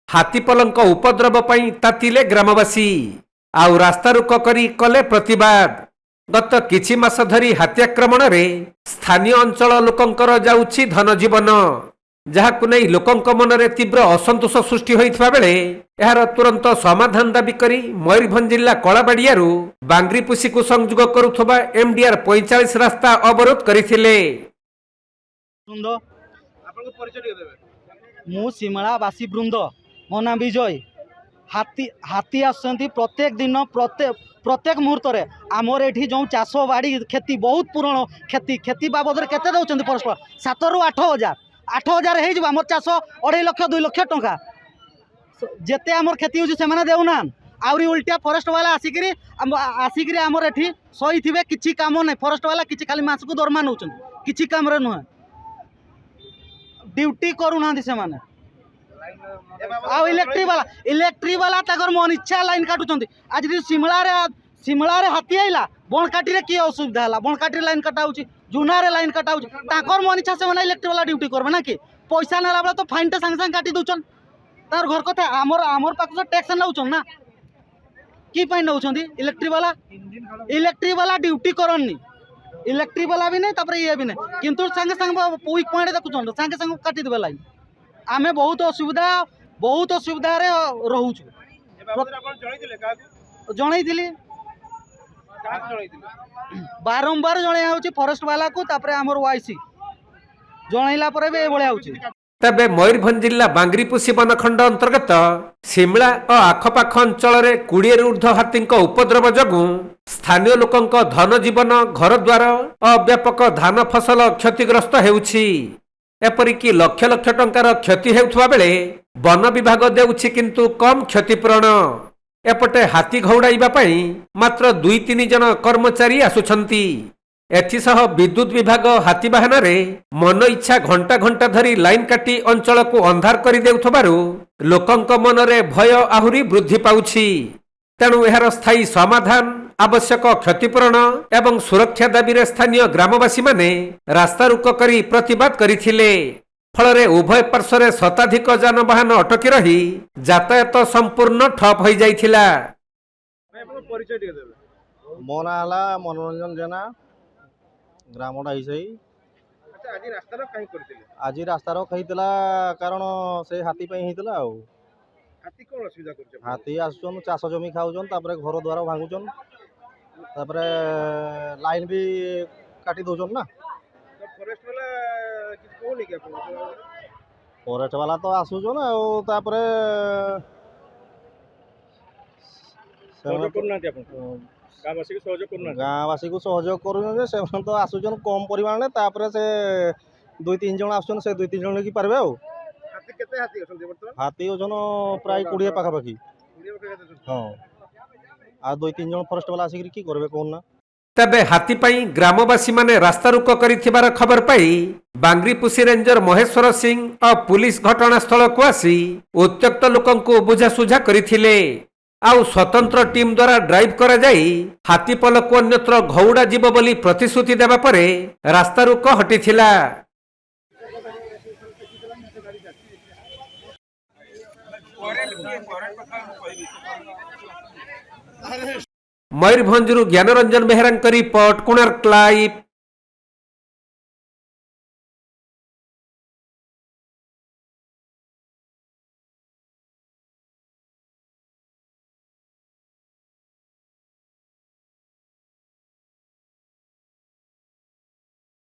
हाथीपलଙ୍କ उपद्रव ପାଇଁ ତାତିଲେ ଗ୍ରାମବାସୀ ଆଉ ରାସ୍ତାରୋକ କରି କଲେ ପ୍ରତିବାଦ। ଗତ କିଛି ମାସ ଧରି ହାତୀ ଆକ୍ରମଣରେ ସ୍ଥାନୀୟ ଅଞ୍ଚଳ ଲୋକଙ୍କର ଯାଉଛି ଧନଜୀବନ, ଯାହାକୁ ନେଇ ଲୋକଙ୍କ ମନରେ ତୀବ୍ର ଅସନ୍ତୋଷ ସୃଷ୍ଟି ହୋଇଥିବା ବେଳେ ଏହାର ତୁରନ୍ତ ସମାଧାନ ଦାବି କରି ମୟୂରଭଞ୍ଜ ଜିଲ୍ଲା କଳାବାଡ଼ିଆରୁ ବାଙ୍ଗିରିପୋଷିକୁ ସଂଯୋଗ କରୁଥିବା MDR 45 ରାସ୍ତା ଅବରୋଧ କରିଥିଲେ। मु सिमलावासी वृंद मो ना विजय। हाथी आसुँच प्रत्येक दिन प्रत्येक मुहूर्त में आमर ये जो चाष बाड़ी खेती बहुत पुराण खेती बाबद के दौरान परस्पर 7 ରୁ 8,000 आम चाष 2.5 लाख 2 लाख टंका जिते आमर खेती होने देना आहरी उल्टा फरेस्ट वाला आसिक आमर ये सही थे किसी कम ना फरेस्ट वाला किसी खाली मास को दरमा नौ किसी कम नुहे ड्यूटी करूना से इलेक्ट्रिक वाला तक मन इच्छा लाइन काटुंट। आज सिमला हाथी आईला बनकाटी रे किए असुविधा है बनकाटी लाइन कटा जुनारे लाइन कटा मन इच्छा से इलेक्ट्रिक वाला ड्यूटी करबे ना कि पैसा नेला बेला तो फाइन टा संगे संगे काटी दौन तार घर कथा आमर पाख तो टैक्स नौन ना कि नौ इलेक्ट्रिक वाला ड्यूटी करनी इलेक्ट्रिक वाला भी नहीं ये भी नहीं किंतु संगे संगे वीक पॉइंट देखुन संगे संगे काटिदेवे लाइन आमे बहुत असुविधा रोचु जन बारंबार जन फरेस्ट वाला को आमर वाईसी जनइला तबे मयूरभंज जिला बांगरीपोषी वनखंड अंतर्गत सिमला और आखपाख अंचल 20 ରୁ ऊर्ध्व हाथी उपद्रव जगू स्थानीय लोकंक धन जीवन घर द्वार और व्यापक धान फसल क्षतिग्रस्त हेउछि। एपरिकी लक्ष लक्ष टंकार क्षति हेउथुवा बेले वन विभाग देउछि किंतु कम क्षतिपूरण। एपटे हाथी घौड़ाइबा पई मात्र 2-3 जन कर्मचारी आसुछंती। एथिसह विद्युत विभाग हाथी बाहन रे मन इच्छा घंटा घंटा धरी लाइन काटी अंचल को अंधार कर देउथबारु लोकंक मनरे भय आहुरी वृद्धि पाउछि। तेणु एहार स्थायी समाधान आवश्यक क्षतिपूरण एवं सुरक्षा दाबी स्थानीय ग्रामवासी माने रास्ता रोक करी प्रतिवाद करथिले। फलरे उभय पार्श्व शताधिक जानवाहन अटकी रही यातायात संपूर्ण ठप हो जाइथिला। मो ना हला मनोरंजन जेना ग्रामटा हिसई आज रास्तार कहीला कारण से हाथी होता हाथी आसुन चाष जमी खाऊन घर द्वार भांगुन लाइन भी काटी दौन ना फरेस्ट वाला तो आसुन गाँववासी को सहयोग कर तो आसुन कम परिमाण से 2-3 जन आसुन से 2-3 जन की पारे हाथी ओजन प्राय 20 पाखापाखि हाँ आ 2-3 जन फरेस्ट वाला आसिक कि करबे कोन ना। तबे हाथी पई ग्रामवासी माने रास्ता रोक करिथिबार खबर पाई बांगरीपोषी रेंजर महेश्वर सिंह और पुलिस घटनास्थल को आसी उत्त्यक्त लोकंकु बुझासुझा करिथिले। आउ स्वतंत्र टीम द्वारा ड्राइव करा जाई हाथीपल को अन्यत्र घौड़ा जीव बोली प्रतिश्रुति देवा परे रास्ता रोक हटिथिला। Mayurbhanj Gyanranjan Behera report Konark live.